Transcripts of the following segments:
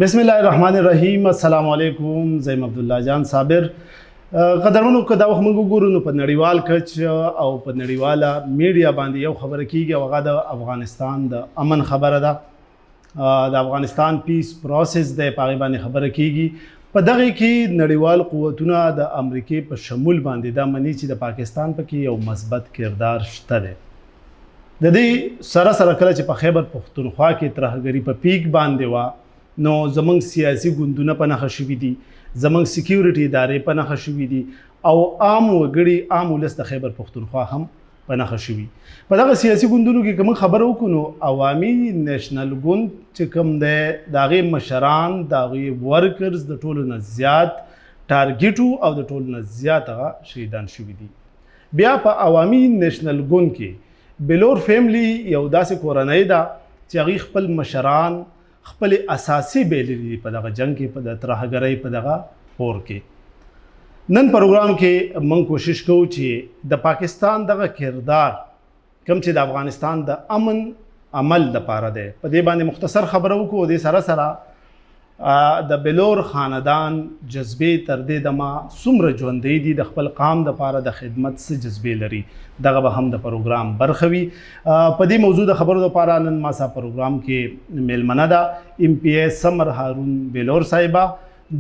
बिस्मिल्लाहिर्रहमानिर्रहीम अस्सलाम वालेकुम ज़ैम अब्दुल्ला जान साबिर قدرمنو که دا وخت موږ ګورو نو په نړیوال کچ او په نړیواله میډیا باندې یو خبره کیږي او هغه د افغانستان د امن خبره ده د افغانستان پیس پروسس د پاغي باندې خبره کیږي په دغه کې نړیوال قوتونه د امریکای په شمول باندې دا مني چې د پاکستان پکې یو مثبت کردار شته ده د دې سره سره کله چې په خیبر پختونخوا کې ترهګری په پیک باندې وا نو زمنګ سیاسي ګوندونه په نخښه شوي دي زمنګ سکیورټي ادارې په نخښه شوي دي او عام وګړي عام ولس د خیبر پختونخوا هم په نخښه شوي په دغه سیاسي ګوندونو کې کوم خبره وکړو نو عوامي نیشنل ګوند چې کوم دی د هغې مشران د هغې ورکرز د ټولو نه زیات ټارګیټو او د ټولو نه زیات هغه شهیدان شوي دي بیا په عوامي نیشنل ګوند کې بلور فیملی یو داسې کورنۍ ده چې هغې خپل مشران خپل اساسي بیلې په دغه جنگ کې په د ترهګرۍ په دغه پور کې نن پروګرام کې موږ کوشش کوو چې د پاکستان دغه کردار کوم چې د افغانستان د امن عمل لپاره دی په دې باندې مختصر خبره وکړو د سره سره د بلور خاندان جذبې تر دې دمه څومره ژوندی دي د خپل قام دپاره د خدمت څه جذبې لري دغه به هم د پروګرام برخه وي په دې موضوع د خبرو لپاره نن ما سره پروګرام کې میلمنه ده ایم پی ای سمر هارون بلور صاحبه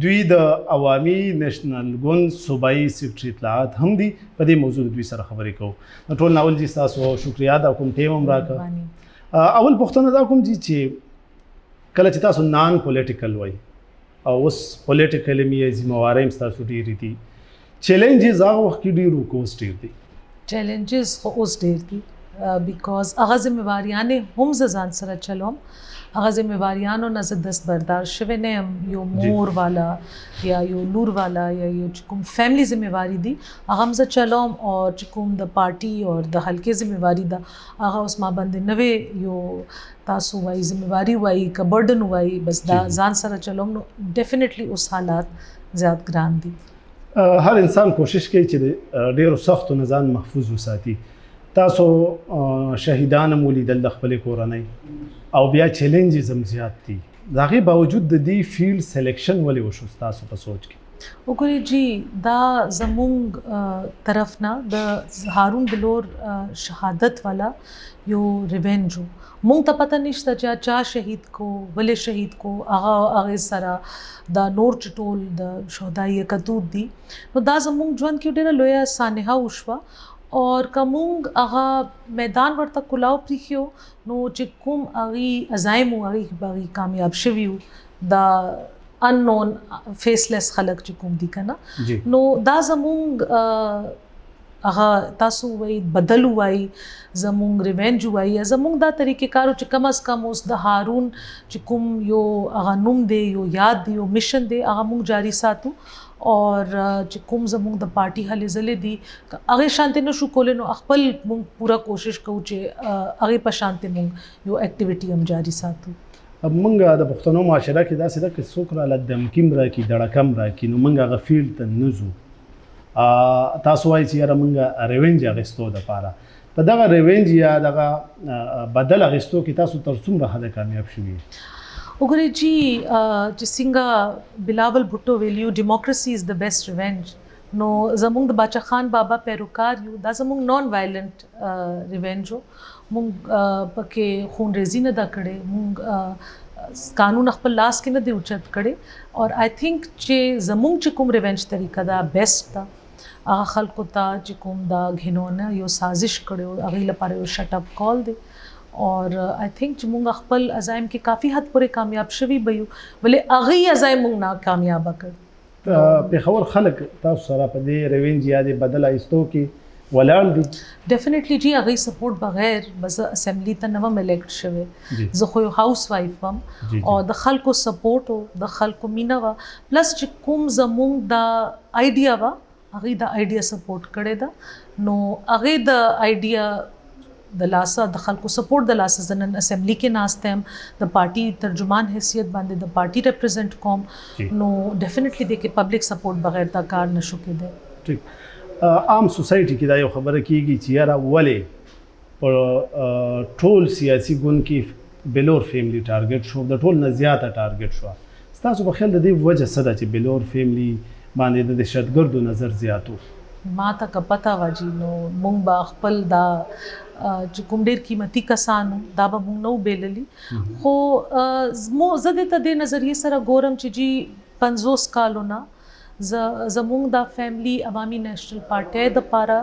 دوی د عوامي نیشنل ګوند صوبایي سیکرټري اطلاعات هم دي په دې موضوع دوی سره خبرې کوو ټول ناول جی تاسو شکریا دا کوم ټیم هم راکړه اول پوښتنه دا کوم چې کله چې تاسو نان پولیټیکل وای او اوس پولیټیکل می ذمہواري هم تاسو ډېرې دي چیلنجز هغه وخت کې ډېر وکوس ډېر دي چیلنجز خو اوس ډېر دي بیکاز هغه ذمہواریانې هم زه ځان سره چلوم هغه ذمہواریانو نه زه دست بردار شوی نه یم یو مور والا یا یو لور والا یا یو چې کوم فیملی ذمہواری دي هغه هم زه چلوم او چې کوم د پارټي او د حلقې ذمہواری ده هغه اوس ما باندې نوې یو تاسو وایي ذمہواری وایي که برډن وایي بس دا ځان سره چلوم نو ډیفینیټلی اوس حالات زیات ګران دي هر انسان کوشش کوي چې ډېرو سختو نه ځان محفوظ وساتي تاسو شهیدان هم ولیدل د خپلې کورنۍ او بیا چیلنجز هم زیات دي د هغې باوجود د دې فیلډ سلیکشن ولې وشو ستاسو په سوچ کې وګورئ جی دا زمونږ طرف نه د هارون بلور شهادت والا یو ریونج و مونږ ته پته نشته چې چا شهید کو ولې شهید کو هغې سره دا نور چې ټول د شهدای کتود دي نو دا زمونږ ژوند کې ډېره لویه سانحه وشوه اور کومونږ هغه میدان ورته کلاو پریښیو نو چې کوم هغې عزایم و هغې کامیاب شوي وو دا اننون فیسلیس خلک چې کوم دي که نه نو دا زمونږ هغه تاسو وایي بدل وایي زمونږ ریونج وایي یا زمونږ دا طریقې کارو چې کم از کم اوس د هارون چې کوم یو هغه نوم دی یو یاد دی یو مشن دی هغه مونږ جاري ساتو اور چې کوم زمونږ د پارټي هلې ځلې دي هغې شانتې نه شو کولی نو خپل مونږ پوره کوشش کوو چې هغې په شانتې مونږ یو اکټیویټي هم جاري ساتو مونږ د پښتنو معاشره کې داسې ده که څوک راله دمکي هم راکړي دړکه هم راکړي نو مونږ هغه فیلډ ته نه ځو تاسو وایي چې یاره مونږ ریونج اخیستو دپاره په دغه ریونج یا دغه بدل اخیستو کې تاسو تر څومره حده کامیاب شوي وګورئ جی چې څنګه بلاول بھټو ویلیو ډیموکراسي از د بیسټ ریونج نو زمونږ د باچا خان بابا پیروکار یو دا زمونږ نان وایلنٹ ریونج و مونږ پکې خون ریزي نه ده کړې مونږ قانون خپل لاس کې نه دی اوچت کړی اور آی تھنک چې زمونږ چې کوم ریونج طریقه ده بیسټ ده هغه خلکو ته چې کوم دا غینونه یو سازش کړی هغې لپاره یو شټ اپ کال دی اور آی تھنک چې مونږ خپل عزایم کې کافي حد پورې کامیاب شوي به یو ولې هغې عزایم مونږ ناکامیابه کړ پېښور خلک تاسو سره په دې ریونج یا د بدل ایستو کې ولاړ دي ډیفینیټلی جی هغې سپورټ بغیر به زه اسمبلي ته نه وم الیکټ شوې زه خو یو هاوس وایف وم او د خلکو سپورټ و د خلکو مینه وه پلس چې کوم زمونږ دا آیډیا وه هغې دا آیډیا سپورټ کړې ده نو هغې د آیډیا د لاسه د خلکو سپورټ د لاسه زه نن اسمبلی کې ناست یم د پارټي ترجمان حیثیت باندې د پارټي ریپرزینټ کوم نو ډیفینیټلی دی کې پبلک سپورټ بغیر دا کار نشو کېدی ټیک عام سوسایټي کې دا یو خبره کېږي چې یاره ولې په ټول سیاسي ګوند کې بلور فیملی ټارګټ شو د ټول نه زیاته ټارګټ شو ستاسو په خیال د دې وجه څه ده چې بلور فیملی باندې د دهشتګردو نظر زیاتو؟ ما ته که پته وه جي نو مونږ به خپل دا چې کوم ډېر قیمتي کسان وو دا به مونږ نه وبیللي. خو زه دې ته دې نظریې سره ګورم چې جي 50 کالو نه زمونږ دا فیملی عوامي نیشنل پارټۍ دپاره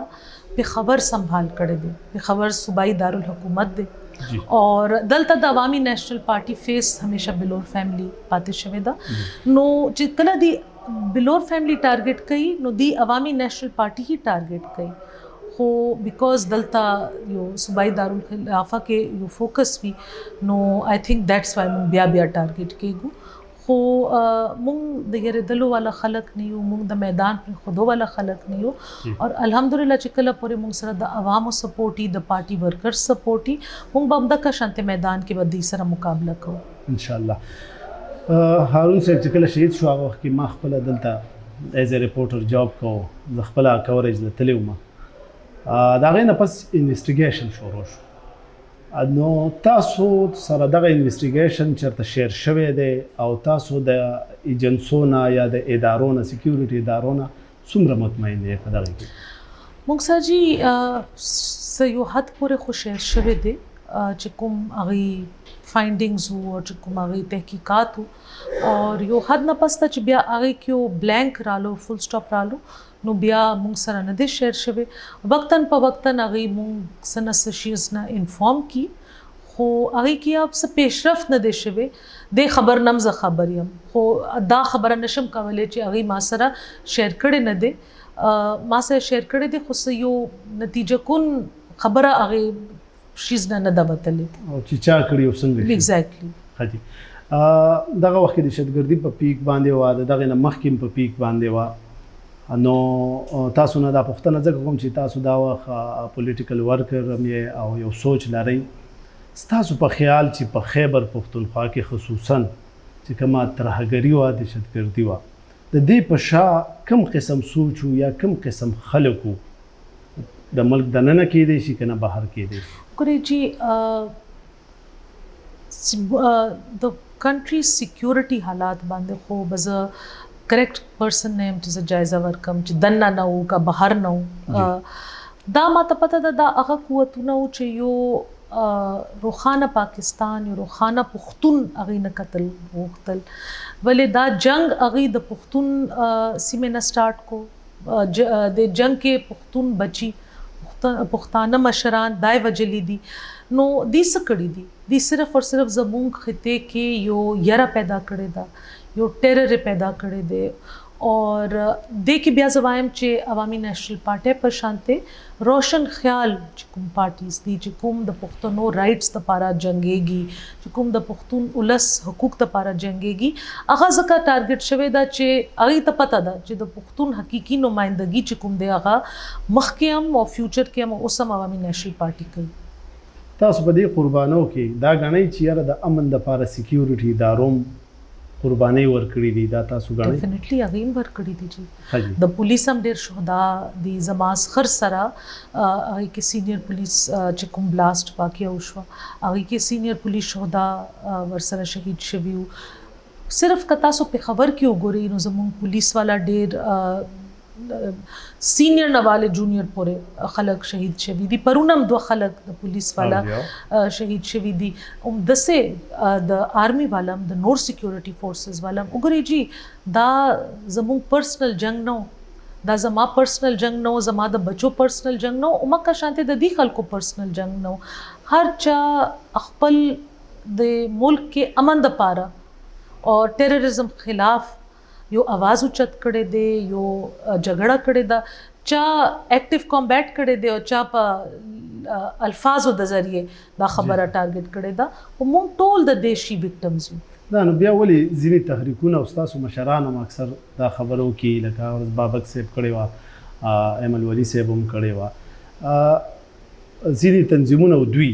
پېښور سنبھال کړی دی. پېښور صوبایي دارالحکومت دی اور دلته د عوامي نیشنل پارټي فیس همیشه بلور فیملی پاتې شوې ده. نو چې کله دی بلور فیملی ټارګټ کوي نو دی عوامي نیشنل پارټي هی ټارګټ کوي. خو بیکاز دلته یو صوبایي دارالخلافه کې یو فوکس وي نو آی تھنک دیټس وای مونږ بیا ټارګټ کېږو. خو مونږ د یریدلو والا خلک نه یو، مونږ د میدان پر خودو والا خلک نه یو اور الحمدلله چې کله پورې مونږ سره د عوامو سپورټي د پارټي ورکرز سپورټي مونږ به همدغه شانتې میدان کې به دوی سره مقابله کوو انشاءالله. هارون صاحب چې کله شهید شو هغه وخت کې ما خپله دلته ایز ا ریپورټر جاب کوو، زه خپله کوریج له تللی وم. د هغې نه پس انویسټیګیشن شروع شو. نو تاسو سره دغه انویسټیګیشن چېرته شیر شوی دی او تاسو د ایجنسو نه یا د ادارو نه سیکیورټي ادارو نه څومره مطمئن یې په دغه کې؟ مونږ سره جي څه یو حد پورې خو شیر شوی دی چې کوم هغې فایندینګز وو او چې کوم هغې تحقیقات وو اور یو حد نه پس ته چې بیا هغې کې یو بلینک رالو، فل سټاپ رالو نو بیا مونږ سره نه دی شیر شوی. وقتاً په وقتاً هغې مونږ څه نه څه شیز نه انفارم کی خو هغې کې اب څه پیشرفت نه دی شوی. دې خبر نه زه خبر یم خو دا خبره نشم کولی چې هغې ما سره شیر کړی نه دی. ما سره شیر کړی دی خو څه یو نتیجه کون خبره هغې شیز نه ده وتلې او چې چا کړي او څنګه شي. ایگزیکټلی. ښه جي. دغه وخت کې دهشتګردي په پیک باندې وه، د دغې نه مخکې په پیک باندې وه. نو تاسو نه دا پوښتنه ځکه کوم چې تاسو دا وخت پولیټیکل ورکر هم یې او یو سوچ لرئ. ستاسو په خیال چې په خیبر پښتونخوا کې خصوصاً چې کومه ترهګري وه، دهشتګردي وه، د دې په شا کوم قسم سوچ و یا کوم قسم خلک و؟ د ملک دننه کېدی شي که نه بهر کېدی شي؟ ګورئ جي د کنټري سیکیورټي حالات باندې خو به زه کریکټ پرسن نه یم چې زه جایزه ورکړم چې دننه نه وو که بهر نه وو. دا ماته پته ده دا هغه قوتونه وو چې یو روښانه پاکستان، یو روښانه پښتون هغې نه کتل غوښتل. ولې دا جنګ هغې د پښتون سیمې نه سټارټ کو. د جنګ کې پښتون بچي، پښتانه مشران دای وجلی دي. نو دی څه کړي دي؟ دی صرف اور صرف زمونږ خطې کې یو یره پیدا کړې ده، یو ټیرر پیدا کړی دی. اور دې کې بیا زه وایم چې عوامي نیشنل پارټۍ په شانتې روشن خیال چې کوم پارټیز دي چې کوم د پښتنو رایټس دپاره جنګېږي، چې کوم د پښتون ولس حقوق دپاره جنګېږي، هغه ځکه ټارګټ شوی ده چې هغې ته پته ده چې د پښتون حقیقي نمایندګي چې کوم دی هغه مخکې هم او فیوچر کې هم اوس هم عوامي نیشنل پارټي کوي. تاسو په دې قربانو کې دا ګڼئ چې یاره د امن دپاره سیکیورټي ادارو قربانۍ ورکړي دي؟ دا تاسو ګڼئ؟ ډیفینټلی هغې هم ورکړي دي جي. د پولیس هم ډېر شهدا دي. زما خر سره هغې کې سینیر پولیس چې کوم بلاست واقعه وشوه هغې کې سینیر پولیس شهدا ورسره شهید شوي وو. صرف که تاسو پېښور کې وګورئ نو زموږ پولیس والا ډېر سینیر نه والے جونیئر پورې خلک شهید شوي دي. پرون هم 2 خلک د پولیس والا شهید شوي دي. همداسې د آرمي والا هم، د نور سیکیورټي فورسز والا هم. وګورئ جي دا زموږ پرسنل جنګ نه و، دا زما پرسنل جنګ نه و، زما د بچو پرسنل جنګ نه و، همکه شانتې د دې خلکو پرسنل جنګ نه و. هر چا خپل د ملک کې امن دپاره اور ټیررزم خلاف یو आवाज اوچت کړی دی، یو جګړه کړې ده، چا ایکټیو کامبیټ کړی دی او چا په الفاظو د ذریعے دا خبره ټارګټ کړې ده. او موږ ټول د دې شي وکټمز یو. دا نو بیا ولې ځینې تحریکونه او ستاسو مشران هم اکثر دا خبره وکړي، لکه بابک صاحب کړې وه، ایمل ولی صاحب هم کړې وه، ځینې تنظیمونه او دوی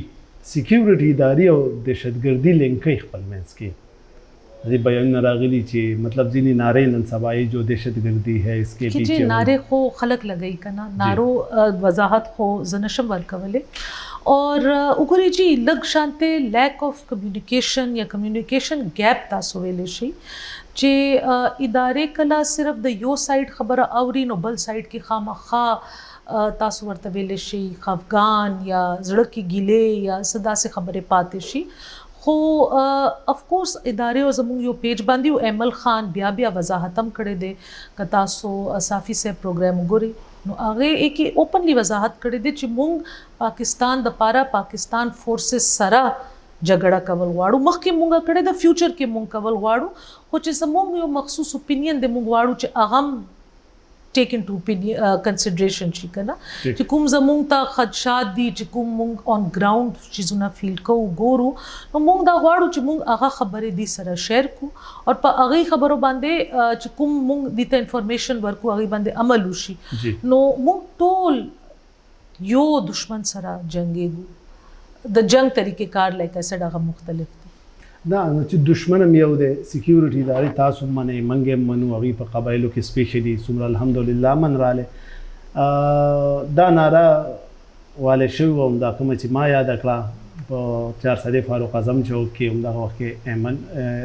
سیکیورټي ادارې او دهشتګردي لینکۍ خپل منځ کې دې بیانونه راغلي چې مطلب ځینې نعرې نن سبا یې جو دهشتګردي ہے اس کے پیچھے نعرې خو خلک لګوي که نه، نعرو وضاحت خو زه نشم ورکولی. और उगरी जी लग शांते लैक ऑफ कम्युनिकेशन या कम्युनिकेशन गैप तासो वेले शी जे इदारे कला सिर्फ द यो साइड खबर आवरी नो बल साइड की खामखा तासो वर्त वेले शी खफगान या जड़ की गिले या सदा से खबरें पाते शी खो ऑफ कोर्स इदारे और ज़मूंग यो पेज बांधी एमल खान बिया बिया वजाहतम करे दे कतासो साफ़ी से प्रोग्राम गुरी नो आगे एक ही ओपनली वजाहत करे दे ची मूंग पाकिस्तान द पारा पाकिस्तान फोर्सेस सरा जगड़ा कवल वाड़ू मख के मूंगा करे द फ्यूचर के मूंग कवल वाड़ू हो चे समूंग यो मखसूस ओपिनियन दे मूंग वाड़ू चे अगम टेक इनटू कंसिडरेशन ची कना ची कुम जमूंग ता खदशात दी ची कुम मूंग ऑन ग्राउंड चीज़ुना फील को गोरू नो मूंग दा वाड़ू ची मूंग आगा खबरे दी सरा शेयर को और पा अगी खबरों बांधे ची कुम मूंग दीता इंफॉर्मेशन वर्कू अगी बांधे अमल उशी नो मूंग टोल यो दुश्मन सरा जंगेगू द जंग तरीके कार लाइक ऐसे डागा मुख्तलिफ ना چې دشمن هم یو دی سکیورټي ادارې تاسو منې منګې منو هغوی په قبایلو کې سپیشلي څومره الحمدلله من رالی دا ناره والی شوي وه همدا کومه چې ما یاده کړه په 4 فاروق اعظم چوک کې همدغه وخت کې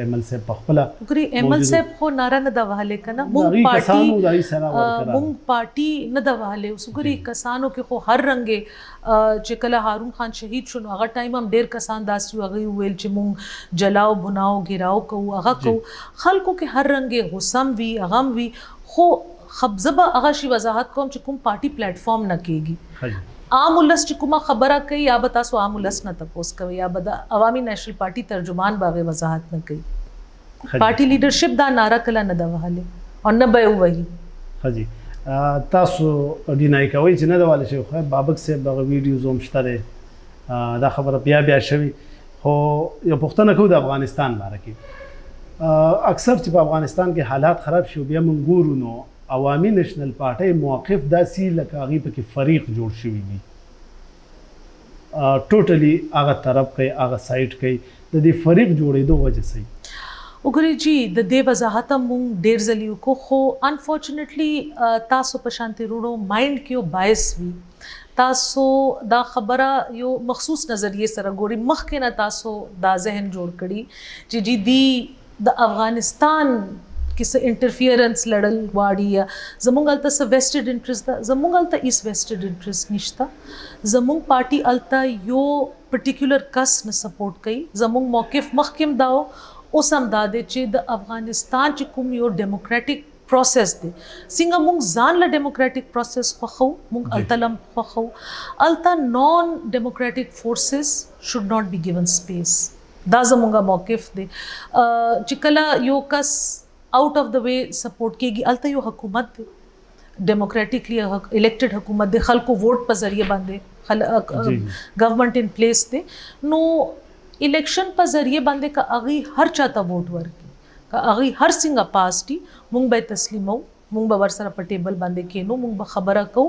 ایمل صاحب په خپله وګورئ ایمل صاحب خو ناره نه ده وهلې که نه مونږ پارټي نه ده وهلې اوس وګورئ کسانو کې خو هر رنګې چې کله هارون خان شهید شو نو هغه ټایم هم ډېر کسان داسې وو هغوی وویل چې مونږ جلاو بناو ګیراو کوو هغه کوو خلکو کې هر رنګې غصه هم وي هغه هم وي خو زه به هغه شي وضاحت کوم چې کوم پارټي پلیټفارم نه کېږي عام ولس چې کومه خبره کوي یا به تاسو عام ولس نه تپوس کوي یا به د عوامي نیشنل پارټي ترجمان به هغې وضاحت نه کوي پارټي لیډرشپ دا ناره کله نه ده وهلې او نه به یې ووهي ښه جي تاسو ډینای کوئ چې نه ده وهلی شوي خو بابک صاحب هغه ویډیوز هم شته دی دا خبره بیا بیا شوي خو یو پوښتنه کوو د افغانستان باره کې اکثر چې په افغانستان کې حالات خراب شي بیا موږ ګورو نو عوامي نیشنل پارټۍ موقف داسې لکه هغوی پکې فریق جوړ شوي دي ټوټلي هغه طرف کوي هغه سایډ کوي د دې فریق جوړېدو وجه څه وګورئ جی د دې وضاحت هم مونږ ډېر ځلې وکړو خو انفارچونیټلی تاسو په شانتې وروڼو مایند کې یو باعث وي تاسو دا خبره یو مخصوص نظریې سره ګوري مخکې نه تاسو دا ذهن جوړ کړي چې جی دی د افغانستان کس انټرفیرنس لړل واړي یا زمونږ هلته څه ویسټډ انټرسټ ده زمونږ هلته هیڅ ویسټډ انټرسټ نشته زمونږ پارټي هلته یو پرټیکولر کس نه سپورټ کوي زمونږ موقف مخکې هم دا اوس هم دا دی چې د افغانستان چې کوم یو ډیموکریټک پروسیس دی څنګه موږ ځان له ډیموکریټک پروسیس خوښو موږ هلته هم خوښو هلته نان ډیموکریټک فورسز شوډ ناٹ بی ګیون سپیس دا زمونږ موقف دی چې کله یو کس out of the way support केगी अलता यो हुकूमत डेमोक्रेटिकली इलेक्टेड हुकूमत दे खल को वोट पर जरिए बांधे government in place they know election पर जरिए बांधे का अगी हर चाहता वोट वर्की का अगी हर सिंगा पार्टी मुंग बाय तस्लीम हो मुंग बावर सर पर टेबल बांधे केनो मुंग बा खबरा को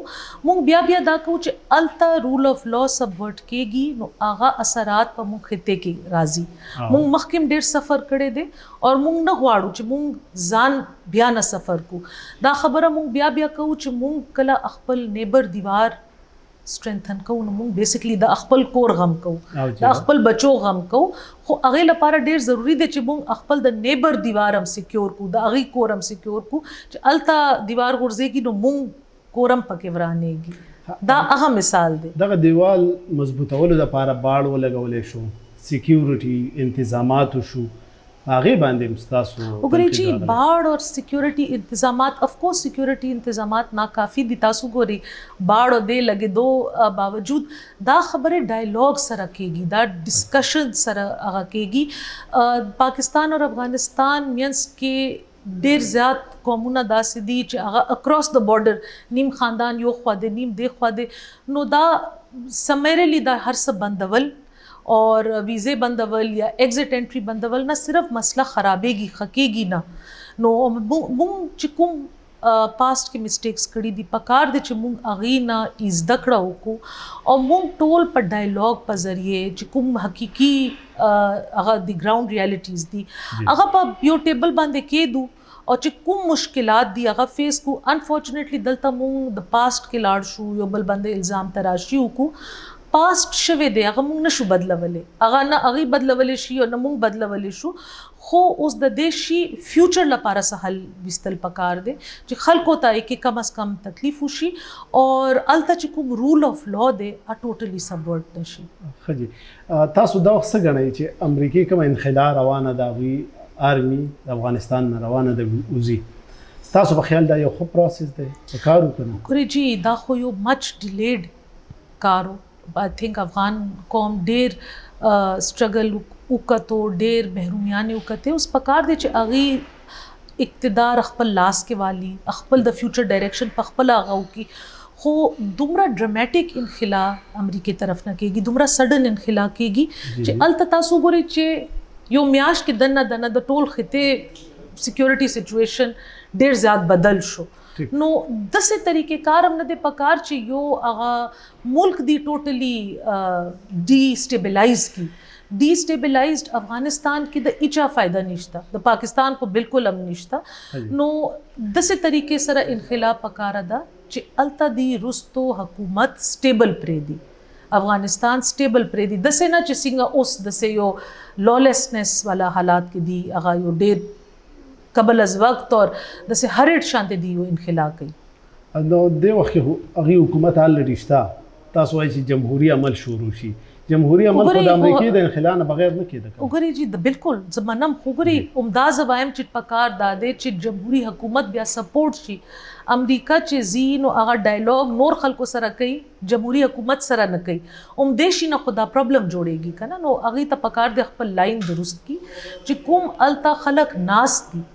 मुंग ब्या ब्या दा को च अलता रूल ऑफ लॉ सबवर्ट केगी नो आगा असरात पर मुंग खिते की राजी मुंग मखकिम डेढ़ सफ़र करे दे और मुंग न वाड़ू च मुंग जान ब्या न सफ़र को दा खबरा मुंग ब्या ब्या को च मुंग कला अखपल नेबर दीवार स्ट्रेंथन को मुंग बेसिकली द अखपल कोर गम को द अखपल बचो गम को खो अगे लपारा ढेर ज़रूरी दे च मुंग अखपल द नेबर दीवार हम सिक्योर को द अगी कोर हम सिक्योर को च अलता दीवार गुर्जेगी नो मुंग कोरम पके वरानेगी दा अहम मिसाल दे दगा दीवार मजबूतولو د پاره باړ ولګولې شو سکیورټي انتظامات شو هغه باندې مستاسو وګورئ چې باړ اور سکیورټي انتظامات اف کورس سکیورټي انتظامات ناکافي دي تاسو ګوري باړ او دې لګې دو باوجود دا خبره ډایلاګ سره کېږي دا ډسکشن سره هغه کېږي پاکستان اور افغانستان مینس کې ډیر زیات قومونه داسې دي چې هغه اکراس د بارډر نیم خاندان یو خوا دی نیم دی خوا دی نو دا سمیرلی دا هر څه بندول और वीज़े बंदवल या एग्जिट एंट्री बंदवल ना सिर्फ मसला ख़राबेगी खकेगी ना नो मुंग चिकुम पास्ट के मिस्टेक्स कड़ी दी पकार दे च मुंग अगी ना इज़ दकड़ा को और मुंग टोल पर डायलॉग पर ज़रिए चिकुम हकीकी अगर दी ग्राउंड रियलिटीज़ दी अगर पा यो टेबल बांधे के दूँ और चिकुम मुश्किलात दी अगर फेस को अनफॉर्चुनेटली दलता मुंग द पास्ट के लाड़ शू यो बल बंदे इल्ज़ाम तराशी को پاست شوی دی هغه موږ نشو بدلولی هغه نه هغې بدلولی شي او نه موږ بدلولی شو خو اوس د دې شي فیوچر لپاره څه حل ویستل پکار دی چې خلکو ته کې کم از کم تکلیف وشي اور هلته چې کوم رول آف لا دی ټوټلی سبورټ نشي. ښه جي تاسو دا وخت څه ګڼئ چې امریکې کومه انخلا روانه ده هغوی آرمي د افغانستان نه روانه ده وځي ستاسو په خیال دا یو ښه پروسس دی په کار وکړو؟ ګورې جی دا خو یو مچ ډیلیډ کار آئی تھنک افغان قوم ډیر سټرګل وکړو ډیر محرومیانې وکړې اوس پکار دی چې هغې اقتدار خپل لاس کې والی خپل د فیوچر ډایریکشن په خپله هغه وکړي خو دومره ډرامټیک انخلا امریکې طرف نه کېږي دومره سډن انخلا کېږي چې هلته تاسو ګورئ چې یو میاشت کې دننه دننه د ټول خطې سیکیورټي سچویشن ډیر زیات بدل شو نو داسې طریقې کار هم نه دی پکار چې یو هغه ملک دی ټوټلی ډي سټیبلایز کی ډي سټیبلایزډ افغانستان کې د هیچا فایده نشته د پاکستان خو بالکل هم نشته نو داسې طریقې سره انخلا پکار ده چې هلته دی رستو حکومت سټیبل پرې دی افغانستان سټیبل پرې دی داسې نه چې څنګه اوس داسې یو لالسنس والا حالات کې دی هغه یو ډېر قبل از وقت اور داسې هرټ شانته دی یو انخلا کوي نو دې وخت کې هغې حکومت الریډي شته تاسو وایئ چې جمهوري عمل شروع شي جمهوري عمل خو د امریکې د انخلا نه بغیر نه کېده وګورئ جی بالکل زه منم خو ګورئ عمدا زه وایم چې پکار دا دی چې جمهوري حکومت بیا سپورټ شي امریکا چې زی نو هغه ډایلاګ نور خلکو سره کوي جمهوري حکومت سره نه کوي عمدې شي نه خو دا پرابلم جوړېږي که نه نو هغې ته پکار دی خپل لاین درست کړي چې کوم هلته خلک ناست دي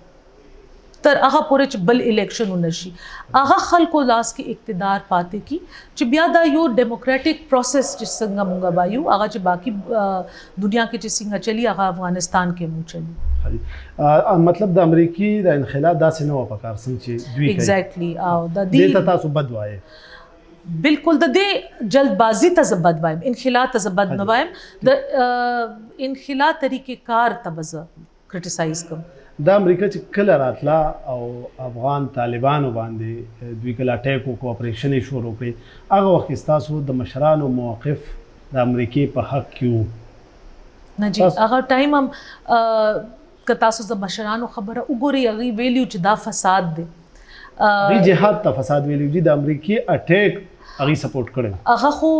تر هغه پورې چې بل الیکشن ونه شي هغه خلکو لاس کې اقتدار پاتې کی چې بیا دا یو ډیموکریټک پروسس چې څنګه مونږ وایو هغه چې باقي دنیا کې چې څنګه چلی هغه افغانستان کې مو چلی مطلب د امریکې د انخلا داسې نه وه پکار څنګه چې دوی کوي ایگزیکټلی او د دې ته تاسو بد وایې بالکل د دې جلدبازي ته زه بد وایم انخلا ته زه بد نه وایم د انخلا طریقې کار ته به زه کرټیسایز کوم د امریکا چې کله راتله او افغان طالبانو باندې دوی کله اټیک وکړو اپریشن یې شروع کړې هغه وخت کې ستاسو د مشرانو موقف د امریکې په حق کې و نه جی هغه ټایم هم که تاسو د مشرانو خبره وګورئ هغوی ویلي چې دا فساد دی هغوی جهاد ته فساد ویلي دي د امریکې اټیک هغوی سپورټ کړی هغه خو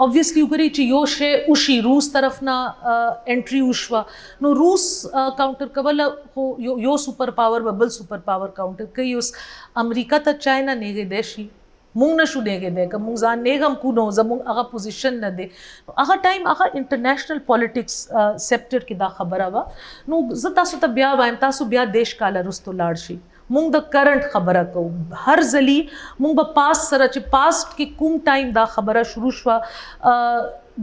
obviously وګورئ چې یو شی وشي روس طرف نه انټري وشوه نو روس کاونټر کوله خو یو سپر پاور به بل سپر پاور کاونټر کوي اوس امریکا ته چاینا نیږدی شي مونږ نشو نیږدی که مونږ ځان نیږم کو نو زمونږ هغه پوزیشن نه دی هغه ټایم هغه انټرنیشنل پالیټکس سیکټر کې دا خبره وه نو زه تاسو ته بیا وایم تاسو بیا دیش کاله رستو لاړ شي مونږ د کرنٹ خبره کوو هر ځلی مونږ به پاس سره چې پاست کې کوم ټایم دا خبره شروع شوه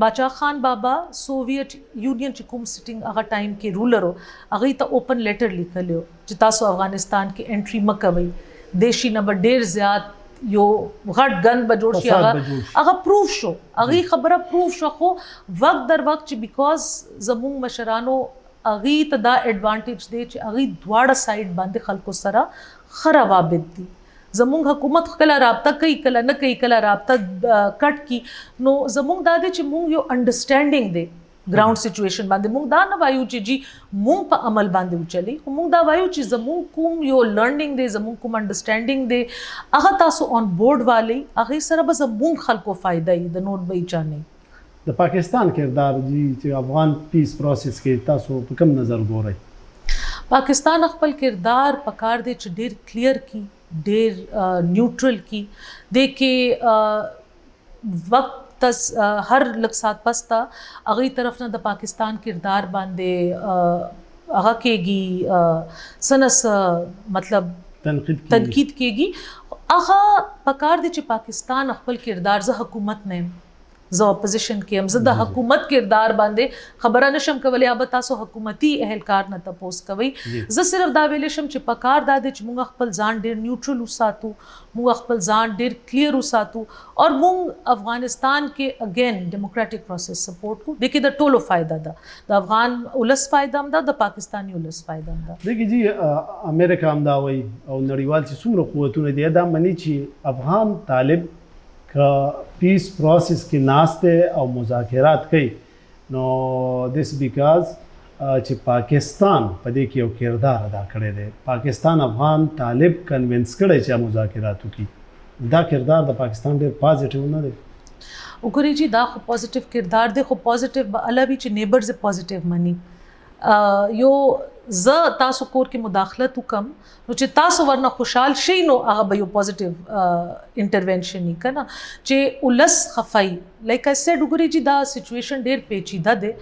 باچا خان بابا سوویت یونین چې کوم سټینګ هغه ټایم کې رولر و هغوی ته اوپن لیټر لیکلی و چې تاسو افغانستان کې انټري مه کوئ دیشي نه به ډېر زیات یو غټ ګن به جوړ شي هغه پروف شو هغوی خبره پروف شو خو وقت در وقت چې بیکاز زمونږ مشرانو هغوی ته دا ایڈوانټیج دی چې هغوی دواړه سایډ باندې خلکو سره ښه روابط دي زمونږ حکومت کله رابطه کوي کله نه کوي کله رابطه کټ کی نو زمونږ دا دی چې مونږ یو انډرسټینډینګ دی ګراؤنډ سچویشن باندې مونږ دا نه وایو چې جی مونږ په عمل باندې وچلی خو مونږ دا وایو چې زمونږ کوم یو لرنینګ دی زمونږ کوم انډرسټینډینګ دی هغه تاسو آن بورډ والی هغې سره به زمونږ خلکو فایده وي د نور به هیچا نه د پاکستان کردار جی چې افغان پیس پروسس کې تاسو په کوم نظر ګورئ پاکستان خپل کردار پکار دی چې ډېر کلیر کی ډېر نیوټرل کی دی کې وقت هر لږ سات پس ته هغې طرف نه د پاکستان کردار باندې هغه کېږي څه مطلب تنقید کېږي هغه پکار دی چې پاکستان خپل کردار زه حکومت نه یم زه اپوزیشن کې یم زه د حکومت کردار باندې خبره نشم کولی یا به تاسو حکومتي اهلکار نه تپوس کوئ زه صرف دا ویلی شم چې پکار دا دی چې موږ خپل ځان ډېر نیوټرل وساتو موږ خپل ځان ډېر کلیر وساتو اور موږ افغانستان کې اګین ډیموکریټک پروسس سپورټ کو دې کې د ټولو فایده ده د افغان ولس فایده هم ده د پاکستاني ولس فایده هم ده دیکھئے جی امریکا هم دا وایي او نړیوال چې څومره قوتونه دي دا مني چې افغان طالب که پیس پروسس کې ناست دی او مذاکرات کوي نو دیس بیکاز چې پاکستان په دې کې یو کردار ادا کړی دی. پاکستان افغان طالب کنوینس کړی چې مذاکرات وکړي. دا کردار د پاکستان ډېر پازیټیو نه دی. وګورئ جی دا خو پازیټیو کردار دی، خو پازیټیو به الله وي چې نیبرز پازیټیو مني. یو زه تاسو کور کې مداخلت وکم نو چې تاسو ورنه خوشحال شئ نو هغه به یو پازیټیو انټرونشن وي که نه چې ولس خفای. لایک آی سیډ وګورئ جی دا سچویشن ډېر پیچیده دی،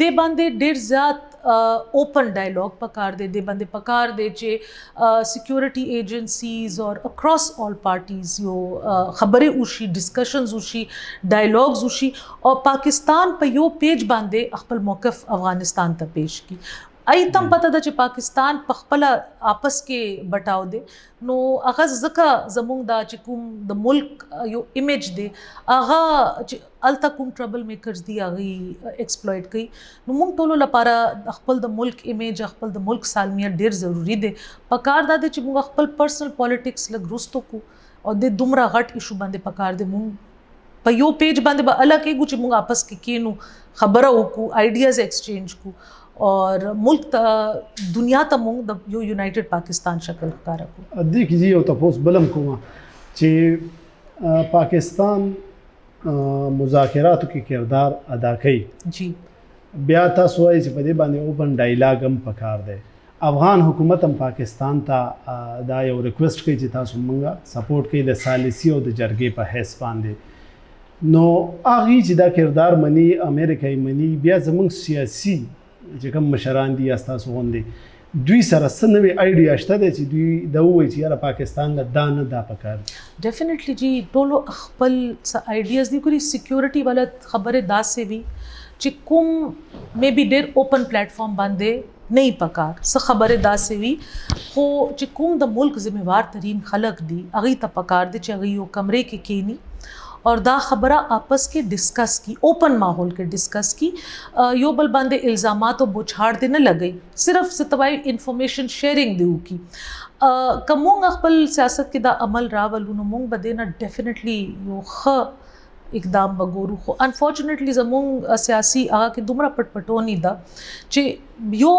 دې باندې ډېر زیات اوپن ډایلاګ پکار دی، دې باندې پکار دی چې سیکیورټي ایجنسیز اور اکراس آل پارټیز یو خبرې وشي، ډسکشنز وشي، ډایلاګز وشي او پاکستان په یو پیج باندې خپل موقف افغانستان ته پیش کړي. ای تم پته ده چې پاکستان په خپل آپس کې بټاو دی نو هغه ځکه زموږ دا چې کوم د ملک یو ایمیج دی هغه چې الته کوم ټربل میکرز دی هغه ایکسپلویټ کوي. نو موږ ټولو لپاره خپل د ملک ایمیج، خپل د ملک سالمیت ډیر ضروری دی. پکار دا دی چې موږ خپل پرسنل پالیټکس لږ وروستو کو او د دومره غټ ایشو باندې پکار دی موږ په یو پیج باندې به الګ کېږو چې موږ آپس کې کینو، خبره وکړو، آیډیاز ایکسچینج کو اور ملک ته دنیا ته موږ د یو یونایټډ پاکستان شکل ښکاره کړو. دې کې یو تاسو بلم کومه چې پاکستان مذاکراتو کې کردار ادا کوي جی بیا تاسو وایي چې په دې باندې اوپن ډایلاګ هم پکار دی. افغان حکومت هم پاکستان ته دا یو ریکویسټ کوي چې تاسو موږ سپورټ کوي د سالسي او د جرګې په حیث باندې. نو هغه چې دا کردار مني، امریکای مني، بیا زموږ سیاسي چې کوم مشران دي یا ستاسو غوندې دوی سره څه نوې آیډیا شته دی چې دوی دا ووایي چې یاره پاکستان له دا نه دا پکار دی؟ ډیفینیټلی جی ټولو خپل څه آیډیاز دي. ګوري سیکیورټي والا خبرې داسې وي چې کوم مې بي ډېر اوپن پلیټفارم باندې نه پکار، څه خبرې داسې وي خو چې کوم د ملک ذمہوار ترین خلق دي هغوی ته پکار دی چې هغوی یو کمرې کې کینی اور دا خبره آپس کې ډسکس کی، اوپن ماحول کې ډسکس کی، یو بل باندې الزامات او بوچھاړ دې نه لګئ، صرف ستوای انفارمیشن شیئرینګ دی وکي. که مونږ خپل سیاست کې دا عمل راولو نو مونږ به دې نه ډیفینیټلی یو ښه اقدام وګورو. خو انفارچونیټلی زمونږ سیاسي هغه کې دومره پټ پټونی ده چې یو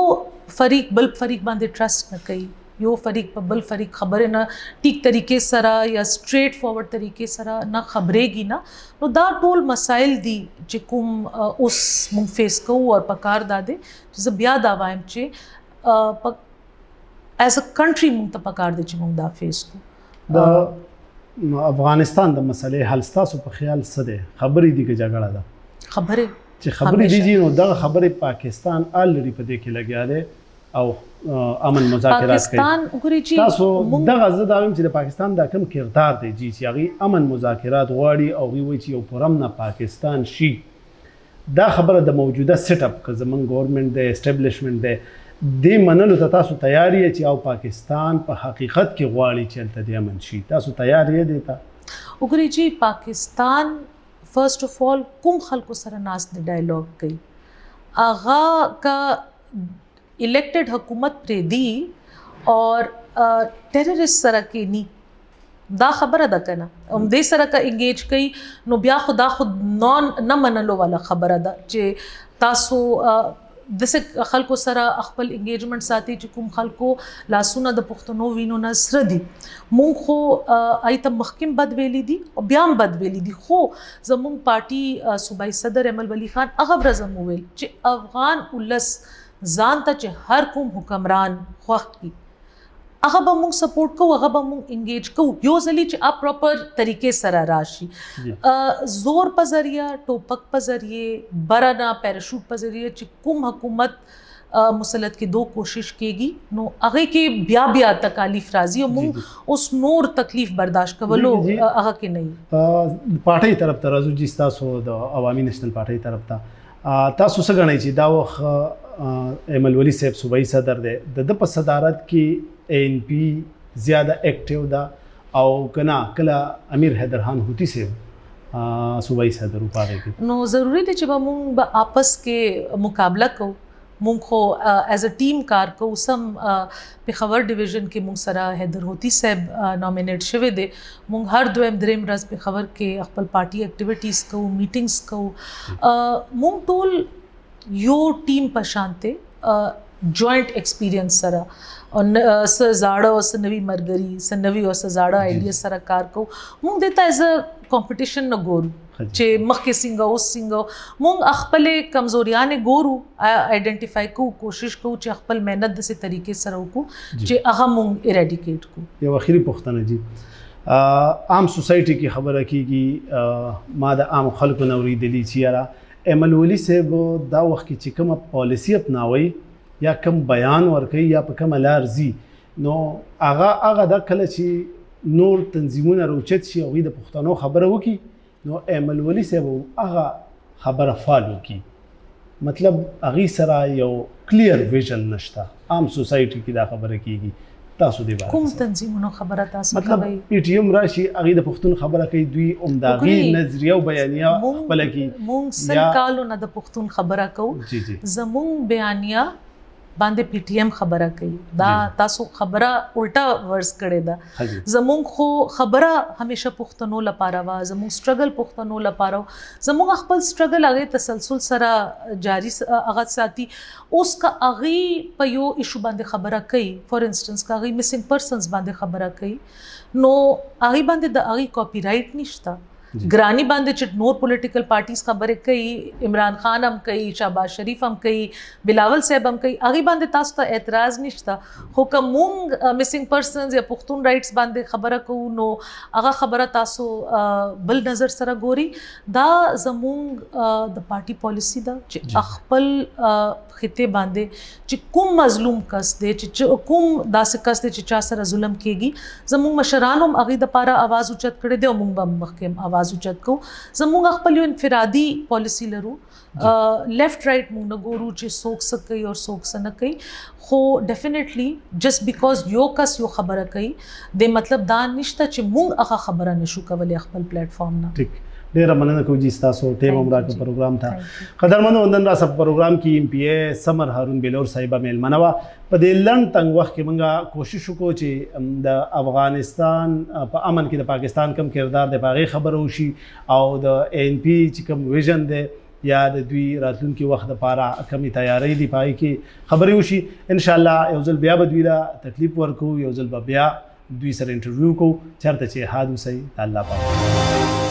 فریق بل فریق باندې ټرسټ نه کوي، یو فریق په بل فریق خبرې نه ټیک طریقې سره یا سټریټ فارورډ طریقې سره نه خبرېږي نه. نو دا ټول مسایل دي چې کوم اوس مونږ فیس کوو اور پکار دا دی چې زه بیا دا وایم چې ایز ا کنټري مونږ ته پکار دی چې مونږ دا فیس کوو. د افغانستان د مسلې حل ستاسو په خیال څه دی؟ خبرې دي که جګړه ده؟ خبرې چې خبرې دي نو دغه خبرې پاکستان الریډي په دې کې لګیا دی او امن مذاکرات کوي. پاکستان وګورئ چې تاسو دغه زه دا وایم چې د پاکستان دا کوم کردار دی چې هغې امن مذاکرات غواړي او هغوی وایي چې یو پرامنه پاکستان شي. دا خبره د موجوده سیټ اپ که زموږ ګورنمنټ دی، اسټابلیشمنټ دی، دې منلو ته تاسو تیار یې چې او پاکستان په حقیقت کې غواړي چې هلته دې امن شي؟ تاسو تیار یې دې ته؟ وګورئ چې پاکستان فرسٹ اف آل کوم خلکو سره ناست دی ډایلاګ کوي، هغه که الیکټډ حکومت پرې دی اور ټیررست سره کینی دا خبره ده که نه دې سره که انګیج کوي نو بیا خو دا خود نه منلو والا خبره ده چې تاسو داسې خلکو سره خپل انګیجمنټ ساتي چې کوم خلکو لاسونه د پښتنو وینو نه سره دي. مونږ خو ای ته مخکې بد ویلي دي او بیا هم بد ویلي دي، خو زمونږ پارټي صوبایي صدر احمد ولی خان هغه ورځ هم وویل چې افغان ولس ځان ته چې هر کوم حکمران خوښ کړي هغه به موږ سپورټ کوو، هغه به موږ انګیج کوو، یو ځلې چې آپ پراپر طریقې سره راشي. زور په ذریعه، ټوپک په ذریعه، برنه پیراشوټ په ذریعه چې کوم حکومت مسلط کېدو کوشش کېږي نو هغه کې بیا بیا تکالیف راځي او موږ اوس نور تکلیف برداشت کولو هغه کې نه یو. پارټۍ طرف ته راځو جی، تاسو د عوامي نیشنل پارټۍ طرف ته تاسو څه ګڼئ چې دا وخت احمد ولی صاحب صوبایي صدر دی، د په صدارت کې ANP زیاده اکټیو ده او کنا کله امیر حیدرخان هوتی صاحب صوبایي صدر په هغې کې؟ نو ضروري دی چې به موږ به آپس کې مقابله کوو مونږ خو ایز ا ټیم کار کوو سم پېښور ډیویژن کې مونږ سره حیدر هوتی صاحب نامینیټ شوی دی مونږ هر دویم دریم ورځ پېښور کې خپل پارټي اکټیویټیز کوو میټینګز کوو مونږ ټول یو ټیم په شانته جوائنٹ ایکسپیرینس سره او س زاړه او س نوی مرګري س نوی او س زاړه آیډیا سره کار کوو مونږ دته ایز ا کمپټیشن نه ګورو چې مخکې څنګه اوس څنګه مونږ خپل کمزوریانه ګورو آئیډینټیفای کوو کوشش کوو چې خپل مهنت د سي طریقې سره وکړو چې هغه مونږ اریډیکیټ کوو یو اخیری پوښتنه جی عام سوسایټي کې خبره کیږي ما د عام خلکو نو ریدلی چې یاره احمد ولی صاحب دا وخت کې چې کومه پالیسی اپناوي یا کم بیان ورکوي یا په کومه لار ځي نو هغه د کله چې نور تنظیمونه روچت شي هغوی د پښتنو خبره وکړي نو احمد ولی صاحب هغه خبره فالو کړي مطلب هغوی سره یو کلیر ویژن نشته عام سوسایټي کې دا خبره کیږي تاسو دی کوم تنظیمونو خبره تاسو مطلب پی ټی ایم راشي هغوی د پښتون خبره کوي دوی عمداغي نظریه او بیانیه خپله کوي مونږ سل کالو نه د پښتون خبره کوو زمونږ بیانیه باندې پی ټی ایم خبره کوي دا تاسو خبره الټا ورس کړي دا زمونږ خو خبره همیشه پښتنو لپاره وا زمونږ سټرګل پښتنو لپاره زمونږ خپل سټرګل هغه تسلسل سره جاری هغه ساتي اوس کا هغه په یو ایشو باندې خبره کوي فور انسټنس کا هغه میسنګ پرسنز باندې خبره کوي نو هغه باندې د هغه کاپی رائټ نشته ګرانی باندې چې نور پولیټیکل پارټیز خبرې کوي عمران خان هم کوي شهباز شریف هم کوي بلاول صاحب هم کوي هغه باندې تاسو ته اعتراض نشته خو کوم مونږ میسنګ پرسنز یا پښتون رائټس باندې خبره کوو نو هغه خبره تاسو بل نظر سره ګوري دا زمونږ د پارټي پالیسی ده چې خپل خطه باندې چې کوم مظلوم کس دی چې کوم داسې کس دی چې چا سره ظلم کیږي زمونږ مشران هم هغه د پاره आवाज اوچت کړي دي او مونږ به مخکې आवाज اوچت کو زمونږ خپل یو انفرادي پالیسی لرو لیفت رائټ مونږ نه ګورو چې څوک څه کوي او څوک څه نه کوي خو ډیفینیټلی جست بیکاز یو کس یو خبره کوي د مطلب دا نشته چې مونږ هغه خبره نشو کولی خپل پلیټ فارم نه ډیره مننه کوم جی تاسو ټیم هم راکړ پروګرام ته قدرمنو نن را سب پروګرام کې ایم پی ای سمر هارون بلور صاحب میلمنه وا په دې لنډ تنګ وخت کې موږ کوشش وکړو چې د افغانستان په امن کې د پاکستان کم کردار د باغې خبرو وشي او د ان پی چې کوم ویژن دی یا د دوی راتلونکي وخت لپاره کمی تیاری دی پای کې خبرې وشي ان شاء الله یو ځل بیا به دوی لا تکلیف ورکو یو ځل بیا دوی سره انټرویو کو چرته چې حادثه الله پاک